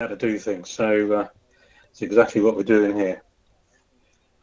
how to do things. So it's exactly what we're doing here.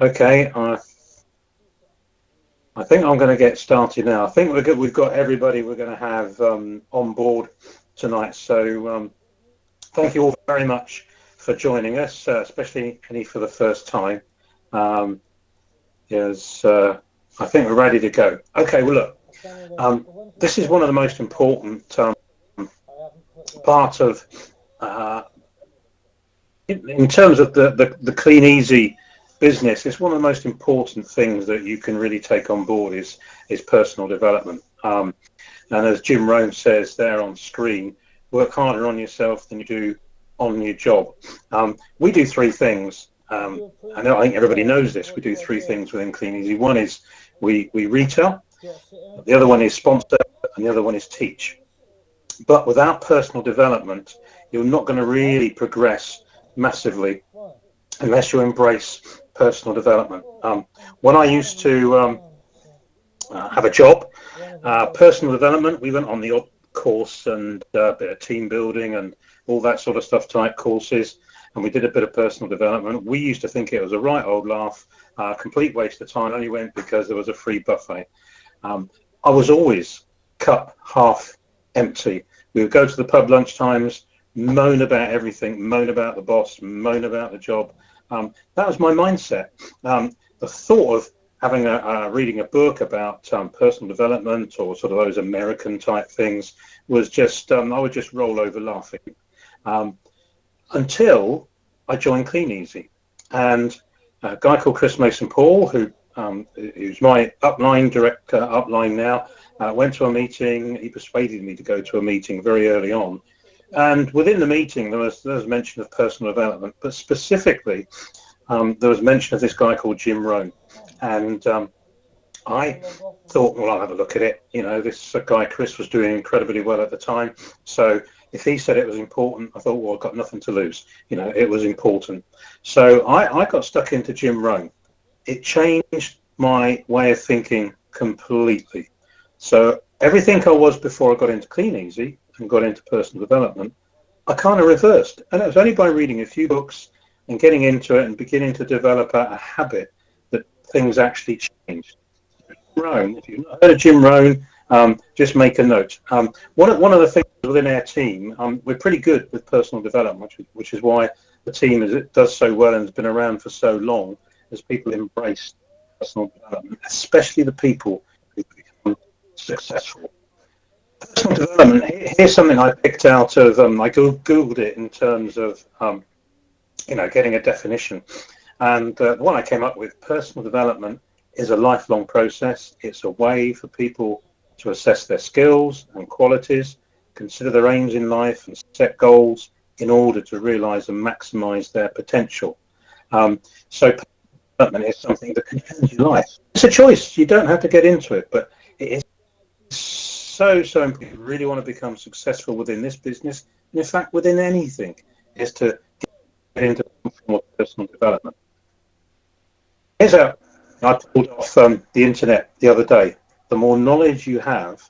Okay, I think I'm going to get started now. I think we've got everybody we're going to have on board tonight. So thank you all very much for joining us, especially any for the first time. Yes, I think we're ready to go. Okay, well look, this is one of the most important part of in terms of the Clean Easy business. It's one of the most important things that you can really take on board is personal development. And as Jim Rohn says there on screen, work harder on yourself than you do on your job. We do three things. I think everybody knows this. We do three things within Clean Easy. One is we retail, the other one is sponsor, and the other one is teach. But without personal development, you're not going to really progress massively unless you embrace personal development. When I used to have a job, personal development, we went on the odd course and a bit of team building and all that sort of stuff type courses, and we did a bit of personal development. We used to think it was a right old laugh, complete waste of time. Only went because there was a free buffet. I was always cup half empty. We would go to the pub lunch times, moan about everything, moan about the boss, moan about the job. That was my mindset. The thought of having reading a book about personal development or sort of those American type things was just I would just roll over laughing until I joined Clean Easy. And a guy called Chris Mason-Paul, who's my upline director, upline now, went to a meeting. He persuaded me to go to a meeting very early on. And within the meeting, there was mention of personal development, but specifically, there was mention of this guy called Jim Rohn. And I thought, well, I'll have a look at it. You know, this guy, Chris, was doing incredibly well at the time. So if he said it was important, I thought, well, I've got nothing to lose. You know, it was important. So I got stuck into Jim Rohn. It changed my way of thinking completely. So everything I was before I got into Clean Easy and got into personal development, I kind of reversed. And it was only by reading a few books and getting into it and beginning to develop a habit that things actually changed. Rohn, if you've not heard of Jim Rohn, just make a note. One of the things within our team, we're pretty good with personal development, which is why the team does so well and has been around for so long, as people embrace personal development, especially the people who become successful. Personal development, here's something I picked out of, I Googled it in terms of, getting a definition. And the one I came up with, personal development is a lifelong process. It's a way for people to assess their skills and qualities, consider their aims in life and set goals in order to realize and maximize their potential. So development is something that can change your life. It's a choice. You don't have to get into it, but it is so important. If you really want to become successful within this business, and in fact within anything, is to get into personal development. Here's how I pulled off the internet the other day. The more knowledge you have,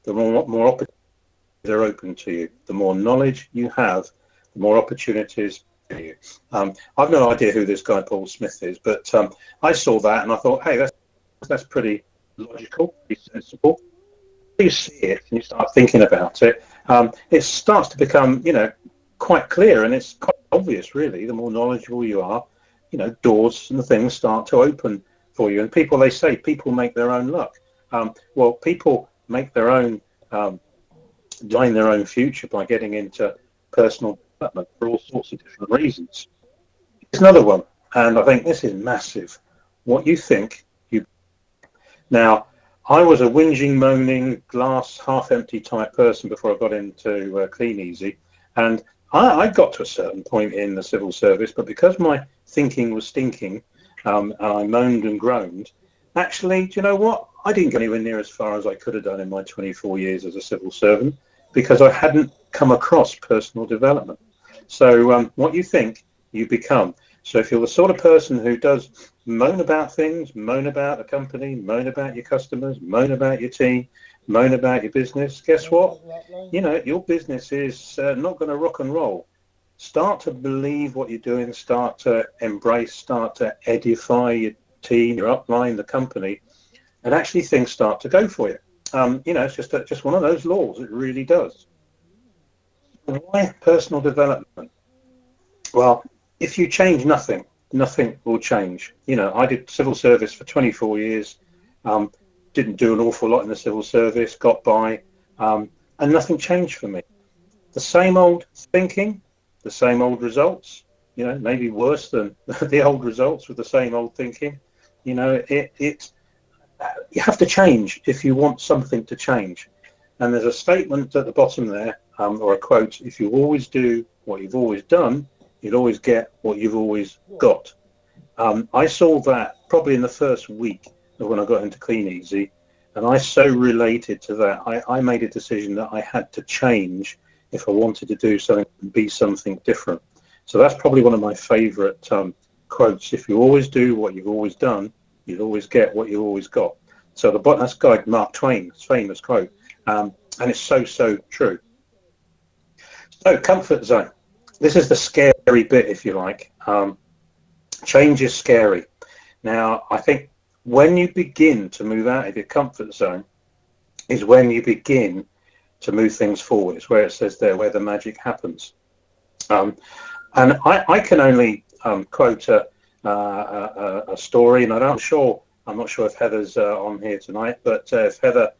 the more opportunities are open to you. The more knowledge you have, the more opportunities for you. I've no idea who this guy Paul Smith is, but I saw that and I thought, hey, that's pretty logical, pretty sensible. You see it and you start thinking about it, it starts to become, quite clear, and it's quite obvious, really. The more knowledgeable you are, doors and things start to open for you. And they say people make their own luck. Well, people make their own, design their own future by getting into personal development for all sorts of different reasons. Here's another one, and I think this is massive. What you think you. Now, I was a whinging, moaning, glass half empty type person before I got into Clean Easy, and I got to a certain point in the civil service, but because my thinking was stinking, and I moaned and groaned, actually, do you know what? I didn't go anywhere near as far as I could have done in my 24 years as a civil servant, because I hadn't come across personal development. So what you think, you become. So if you're the sort of person who does moan about things, moan about a company, moan about your customers, moan about your team, moan about your business, guess what? Your business is not going to rock and roll. start to believe what you're doing, start to embrace, start to edify your team, your upline, the company, and actually things start to go for you. It's just one of those laws. It really does. Why personal development? Well, if you change nothing, nothing will change. I did civil service for 24 years, didn't do an awful lot in the civil service, got by, and nothing changed for me. The same old thinking, the same old results, maybe worse than the old results with the same old thinking. You have to change if you want something to change. And there's a statement at the bottom there, or a quote: if you always do what you've always done, you'll always get what you've always got. I saw that probably in the first week of when I got into Clean Easy, and I so related to that. I made a decision that I had to change if I wanted to do something and be something different. So that's probably one of my favorite quotes: if you always do what you've always done, you'll always get what you've always got. So that's guy Mark Twain's famous quote, and it's so true. So comfort zone. This is the scary bit, if you like. Change is scary. Now, I think when you begin to move out of your comfort zone is when you begin to move things forward. It's where it says there, where the magic happens. And I can only quote a story, and I'm not sure if Heather's on here tonight, but if Heather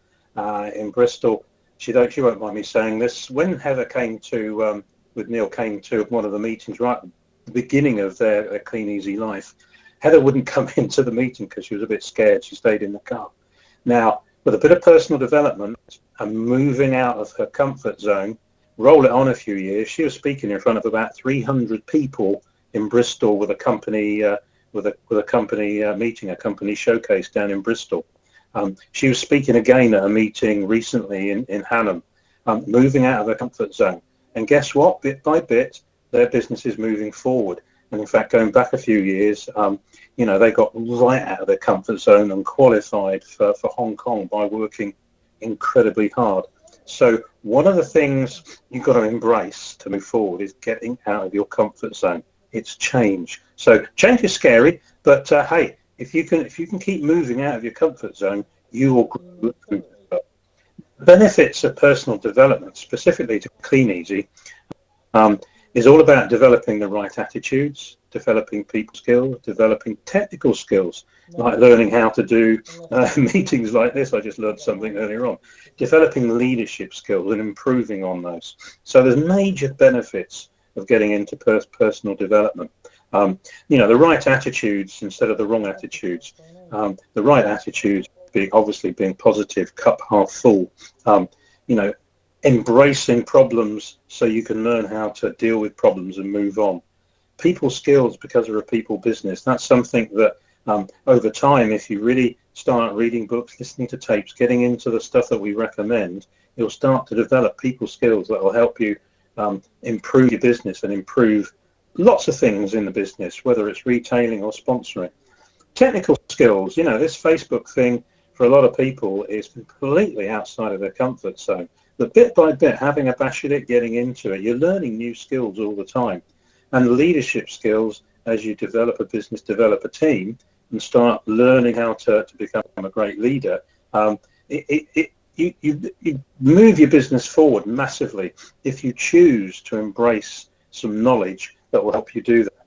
in Bristol, she won't mind me saying this. When Heather came to, with Neil, came to one of the meetings right at the beginning of their Clean Easy life, Heather wouldn't come into the meeting because she was a bit scared. She stayed in the car. Now, with a bit of personal development and moving out of her comfort zone, roll it on a few years, she was speaking in front of about 300 people in Bristol with a company meeting, a company showcase down in Bristol. She was speaking again at a meeting recently in Hanham, moving out of her comfort zone. And guess what? Bit by bit, their business is moving forward. And in fact, going back a few years, they got right out of their comfort zone and qualified for Hong Kong by working incredibly hard. So one of the things you've got to embrace to move forward is getting out of your comfort zone. It's change. So change is scary, but hey, if you can keep moving out of your comfort zone, you will grow. Benefits of personal development, specifically to Clean Easy, is all about developing the right attitudes, developing people skills, developing technical skills, like learning how to do meetings like this. I just learned something earlier on. Developing leadership skills and improving on those. So there's major benefits of getting into personal development. The right attitudes instead of the wrong attitudes. The right attitudes being positive, cup half full. Embracing problems so you can learn how to deal with problems and move on. People skills, because we're a people business, that's something that over time, if you really start reading books, listening to tapes, getting into the stuff that we recommend, you'll start to develop people skills that will help you improve your business and improve lots of things in the business, whether it's retailing or sponsoring. Technical skills, this Facebook thing for a lot of people is completely outside of their comfort zone. But bit by bit, having a bash at it, getting into it, you're learning new skills all the time. And leadership skills, as you develop a business, develop a team, and start learning how to become a great leader, you move your business forward massively if you choose to embrace some knowledge that will help you do that.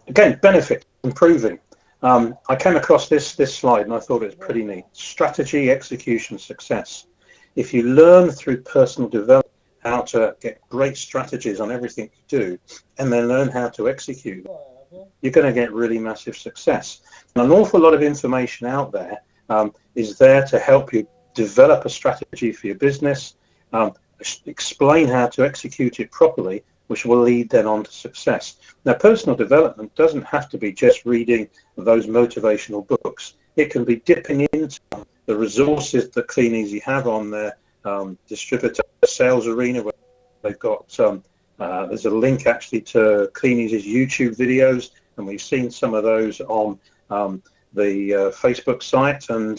Again, benefit, improving. I came across this slide and I thought it was pretty neat. Strategy, execution, success. If you learn through personal development how to get great strategies on everything you do, and then learn how to execute, you're going to get really massive success. And an awful lot of information out there is there to help you develop a strategy for your business, explain how to execute it properly, which will lead then on to success. Now, personal development doesn't have to be just reading those motivational books. It can be dipping into the resources that Clean Easy have on their distributor sales arena, where they've got there's a link actually to Clean Easy's YouTube videos, and we've seen some of those on the Facebook site. And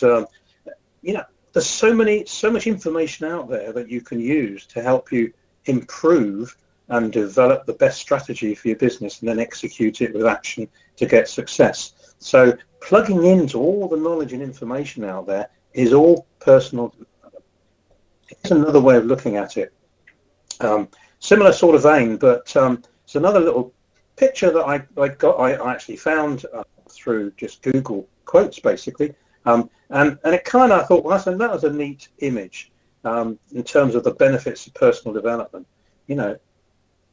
there's so much information out there that you can use to help you improve and develop the best strategy for your business and then execute it with action to get success. So plugging into all the knowledge and information out there is all personal development. It's another way of looking at it. Similar sort of vein, but it's another little picture that I actually found through just Google quotes, basically. And it kind of, I thought, well, that was a neat image in terms of the benefits of personal development. You know,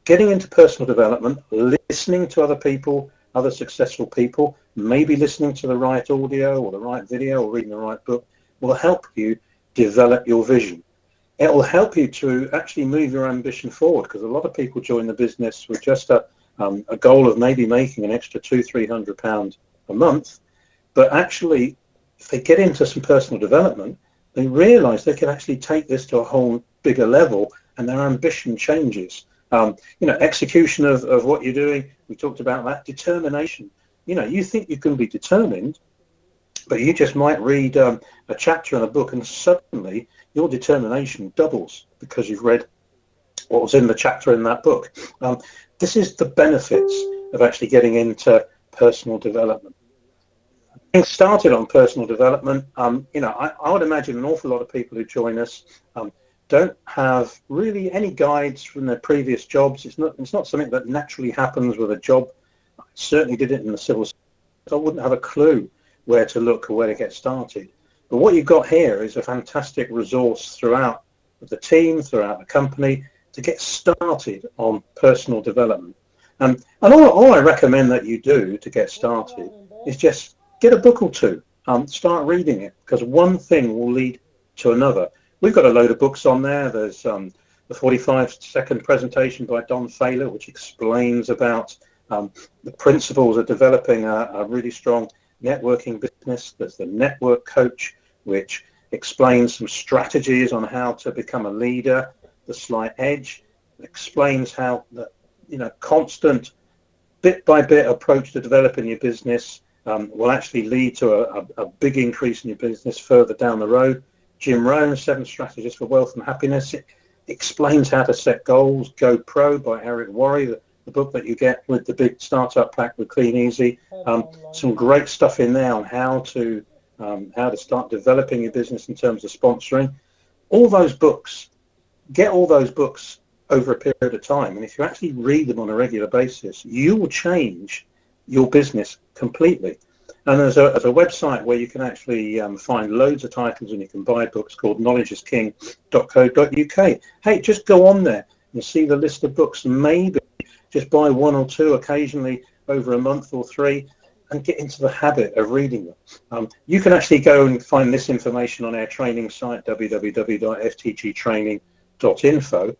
getting into personal development, listening to other people, other successful people, maybe listening to the right audio or the right video or reading the right book will help you develop your vision. It will help you to actually move your ambition forward, because a lot of people join the business with just a goal of maybe making an extra £200-300 a month, but actually if they get into some personal development, they realize they can actually take this to a whole bigger level, and their ambition changes. You know, execution of what you're doing, we talked about that. Determination. You know, you think you can be determined, but you just might read a chapter in a book and suddenly your determination doubles because you've read what was in the chapter in that book. This is the benefits of actually getting into personal development. Getting started on personal development, you know, I would imagine an awful lot of people who join us don't have really any guides from their previous jobs. It's not something that naturally happens with a job. I certainly did it in the civil service. I wouldn't have a clue where to look or where to get started. But what you've got here is a fantastic resource throughout the team, throughout the company, to get started on personal development. And all I recommend that you do to get started is just get a book or two, start reading it, because one thing will lead to another. We've got a load of books on there. There's the 45-second presentation by Don Thaler, which explains about the principles of developing a really strong networking business. There's the Network Coach, which explains some strategies on how to become a leader. The Slight Edge explains how the constant bit-by-bit approach to developing your business will actually lead to a big increase in your business further down the road. Jim Rohn, 7 Strategies for Wealth and Happiness, it explains how to set goals. Go Pro by Eric Worre, the book that you get with the big startup pack with Clean Easy. Some great stuff in there on how to start developing your business in terms of sponsoring. All those books, get all those books over a period of time, and if you actually read them on a regular basis, you will change your business completely. And there's a website where you can actually find loads of titles, and you can buy books called knowledgeisking.co.uk. Hey, just go on there and see the list of books, and maybe just buy 1 or 2 occasionally over a month or 3, and get into the habit of reading them. You can actually go and find this information on our training site, www.ftgtraining.info.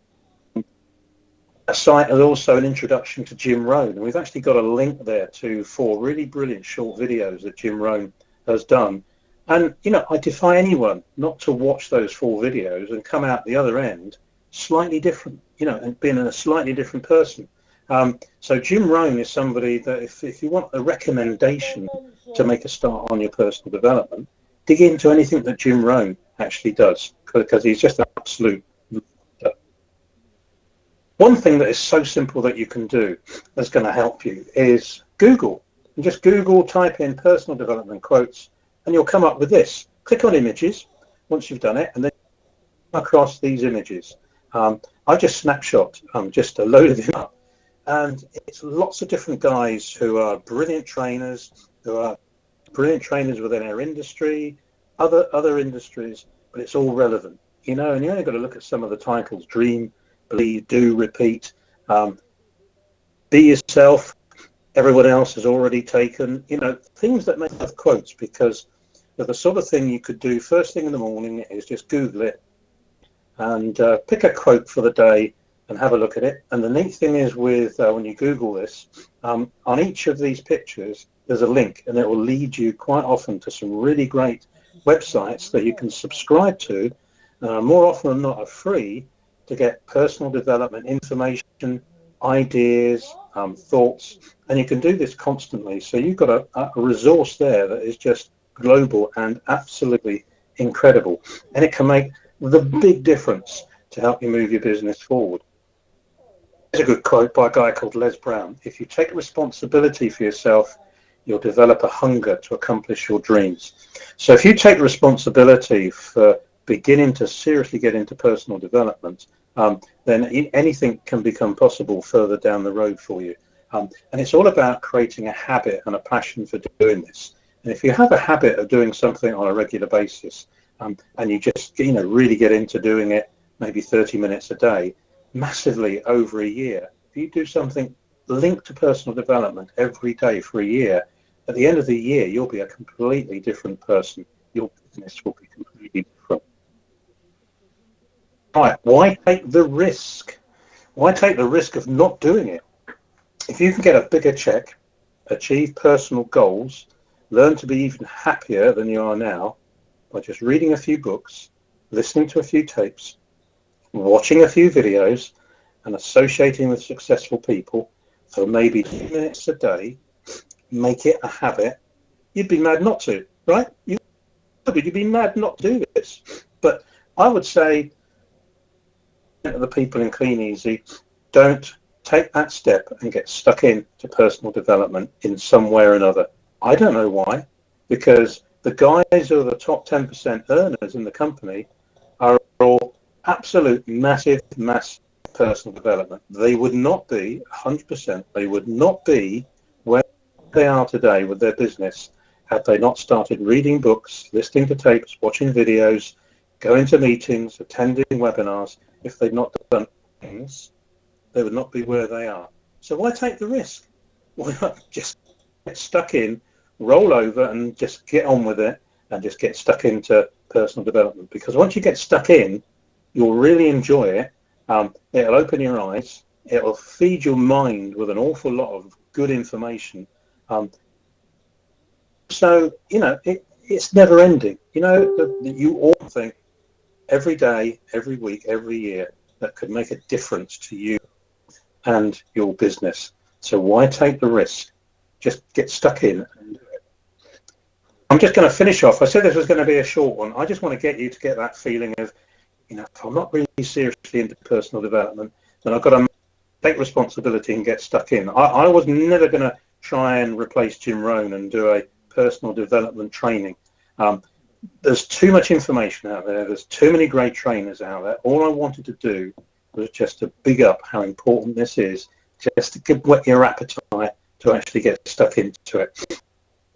That site is also an introduction to Jim Rohn, and we've actually got a link there to 4 really brilliant short videos that Jim Rohn has done. And I defy anyone not to watch those 4 videos and come out the other end slightly different, and being a slightly different person. So Jim Rohn is somebody that if you want a recommendation to make a start on your personal development, dig into anything that Jim Rohn actually does, because he's just an absolute. One thing that is so simple that you can do that's going to help you is Google. And just Google, type in personal development quotes, and you'll come up with this. Click on images once you've done it, and then come across these images. I just snapshot just a load of them up. And it's lots of different guys who are brilliant trainers, within our industry, other industries, but it's all relevant, and you only got to look at some of the titles: Dream, Believe, Do, Repeat, Be Yourself, Everyone Else Has Already Taken, things that make have quotes, because they're the sort of thing you could do first thing in the morning is just Google it and pick a quote for the day and have a look at it. And the neat thing is with when you Google this, on each of these pictures there's a link, and it will lead you quite often to some really great websites that you can subscribe to, more often than not are free, to get personal development information, ideas, thoughts, and you can do this constantly. So you've got a resource there that is just global and absolutely incredible, and it can make the big difference to help you move your business forward. There's a good quote by a guy called Les Brown. If you take responsibility for yourself, you'll develop a hunger to accomplish your dreams. So if you take responsibility for beginning to seriously get into personal development, then anything can become possible further down the road for you. And it's all about creating a habit and a passion for doing this. And if you have a habit of doing something on a regular basis, and you just really get into doing it maybe 30 minutes a day, massively over a year, if you do something linked to personal development every day for a year, at the end of the year, you'll be a completely different person. Your business will be completely different. Right, why take the risk? Why take the risk of not doing it? If you can get a bigger check, achieve personal goals, learn to be even happier than you are now by just reading a few books, listening to a few tapes, watching a few videos, and associating with successful people for maybe 2 minutes a day, make it a habit, you'd be mad not to, right? You'd be mad not to do this. But I would say to the people in Clean Easy, don't take that step and get stuck into personal development in some way or another. I don't know why, because the guys who are the top 10% earners in the company are all absolute massive personal development. They would not be 100%. They would not be where they are today with their business had they not started reading books, listening to tapes, watching videos, going to meetings, attending webinars. If they'd not done things, they would not be where they are. So why take the risk? Why not just get stuck in, roll over, and just get on with it, and just get stuck into personal development? Because once you get stuck in, you'll really enjoy it. It'll open your eyes. It'll feed your mind with an awful lot of good information. So, it's never ending. You all think every day, every week, every year that could make a difference to you and your business. So why take the risk? Just get stuck in and do it. I'm just going to finish off. I said this was going to be a short one. I just want to get you to get that feeling of, if I'm not really seriously into personal development, then I've got to take responsibility and get stuck in. I was never going to try and replace Jim Rohn and do a personal development training. There's too much information out there. There's too many great trainers out there. All I wanted to do was just to big up how important this is, just to whet your appetite to actually get stuck into it.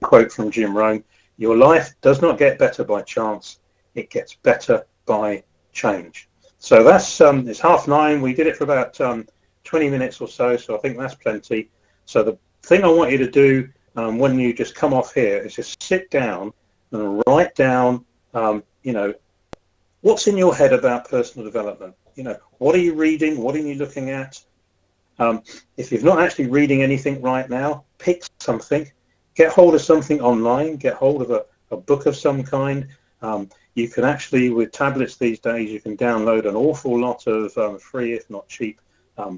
Quote from Jim Rohn: "Your life does not get better by chance. It gets better by change." So that's it's 9:30. We did it for about 20 minutes or so. So I think that's plenty. So the thing I want you to do when you just come off here is just sit down and write down, what's in your head about personal development. What are you reading? What are you looking at? If you're not actually reading anything right now, pick something. Get hold of something online. Get hold of a book of some kind. You can actually, with tablets these days, you can download an awful lot of free, if not cheap,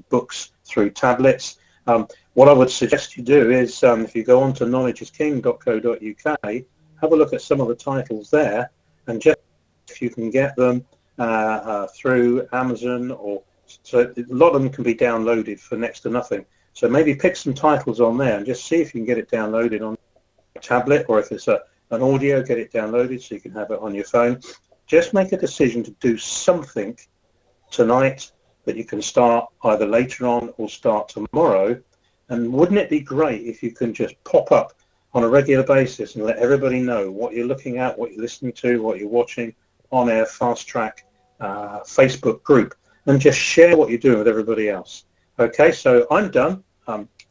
books through tablets. What I would suggest you do is, if you go on to knowledgeisking.co.uk, have a look at some of the titles there, and just if you can get them through Amazon, or so a lot of them can be downloaded for next to nothing. So maybe pick some titles on there and just see if you can get it downloaded on a tablet, or if it's an audio, get it downloaded so you can have it on your phone. Just make a decision to do something tonight that you can start either later on or start tomorrow. And wouldn't it be great if you can just pop up on a regular basis and let everybody know what you're looking at, what you're listening to, what you're watching on our Fast Track Facebook group, and just share what you're doing with everybody else. Okay, so I'm done.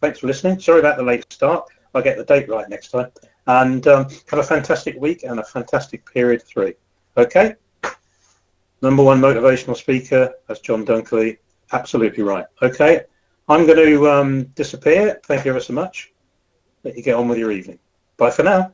Thanks for listening. Sorry about the late start. I'll get the date right next time. And have a fantastic week and a fantastic period 3. Okay? #1 motivational speaker, that's John Dunkley. Absolutely right. Okay, I'm going to disappear. Thank you ever so much. Let you get on with your evening. Bye for now.